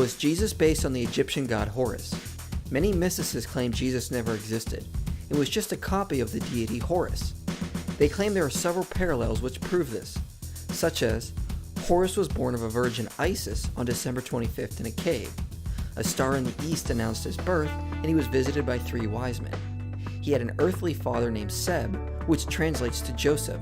Was Jesus based on the Egyptian god Horus? Many mysticists claim Jesus never existed. It was just a copy of the deity Horus. They claim there are several parallels which prove this, such as Horus was born of a virgin Isis on December 25th in a cave. A star in the east announced his birth, and he was visited by 3 wise men. He had an earthly father named Seb, which translates to Joseph.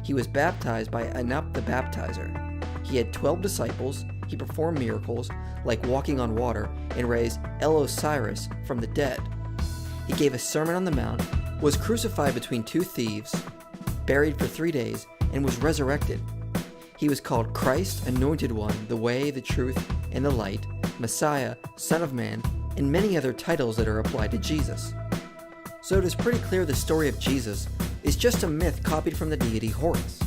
He was baptized by Anup the baptizer. He had 12 disciples. He performed miracles, like walking on water, and raised Osiris from the dead. He gave a Sermon on the Mount, was crucified between 2 thieves, buried for 3 days, and was resurrected. He was called Christ, Anointed One, the Way, the Truth, and the Light, Messiah, Son of Man, and many other titles that are applied to Jesus. So it is pretty clear the story of Jesus is just a myth copied from the deity Horus.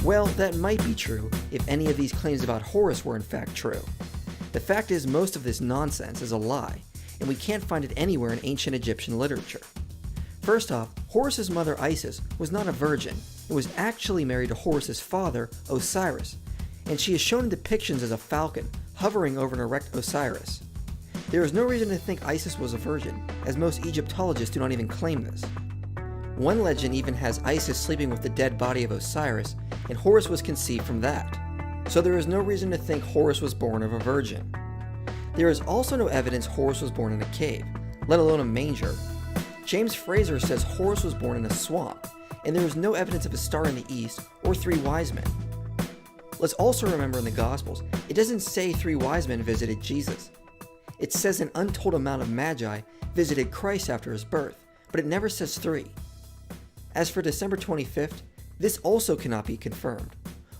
Well, that might be true if any of these claims about Horus were in fact true. The fact is, most of this nonsense is a lie, and we can't find it anywhere in ancient Egyptian literature. First off, Horus's mother Isis was not a virgin and was actually married to Horus's father, Osiris, and she is shown in depictions as a falcon hovering over an erect Osiris. There is no reason to think Isis was a virgin, as most Egyptologists do not even claim this. One legend even has Isis sleeping with the dead body of Osiris, and Horus was conceived from that. So there is no reason to think Horus was born of a virgin. There is also no evidence Horus was born in a cave, let alone a manger. James Fraser says Horus was born in a swamp, and there is no evidence of a star in the east or 3 wise men. Let's also remember in the Gospels, it doesn't say 3 wise men visited Jesus. It says an untold amount of magi visited Christ after his birth, but it never says 3. As for December 25th, this also cannot be confirmed.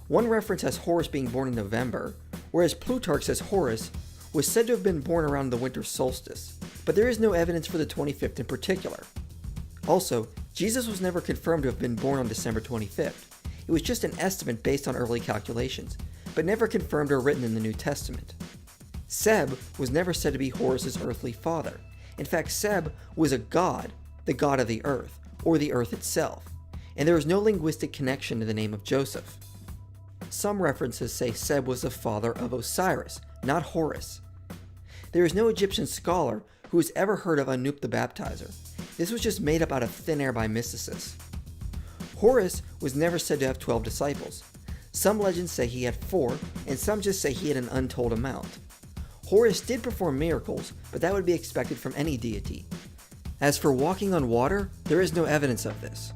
One reference has Horus being born in November, whereas Plutarch says Horus was said to have been born around the winter solstice, but there is no evidence for the 25th in particular. Also, Jesus was never confirmed to have been born on December 25th. It was just an estimate based on early calculations, but never confirmed or written in the New Testament. Seb was never said to be Horus's earthly father. In fact, Seb was a god, the god of the earth, or the earth itself, and there is no linguistic connection to the name of Joseph. Some references say Seb was the father of Osiris, not Horus. There is no Egyptian scholar who has ever heard of Anup the baptizer. This was just made up out of thin air by mysticists. Horus was never said to have 12 disciples. Some legends say he had 4, and some just say he had an untold amount. Horus did perform miracles, but that would be expected from any deity. As for walking on water, there is no evidence of this.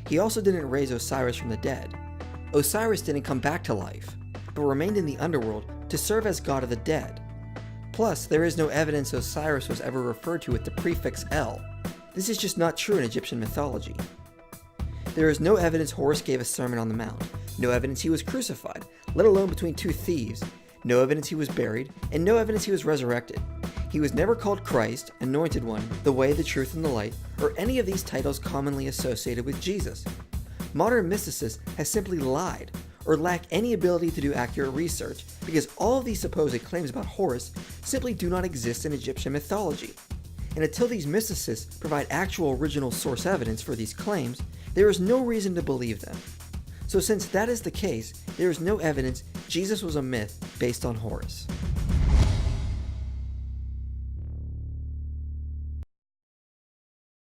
He also didn't raise Osiris from the dead. Osiris didn't come back to life, but remained in the underworld to serve as god of the dead. Plus, there is no evidence Osiris was ever referred to with the prefix El. This is just not true in Egyptian mythology. There is no evidence Horus gave a Sermon on the Mount, no evidence he was crucified, let alone between 2 thieves, no evidence he was buried, and no evidence he was resurrected. He was never called Christ, Anointed One, the Way, the Truth, and the Light, or any of these titles commonly associated with Jesus. Modern mysticists have simply lied, or lack any ability to do accurate research, because all of these supposed claims about Horus simply do not exist in Egyptian mythology. And until these mysticists provide actual original source evidence for these claims, there is no reason to believe them. So since that is the case, there is no evidence Jesus was a myth based on Horus.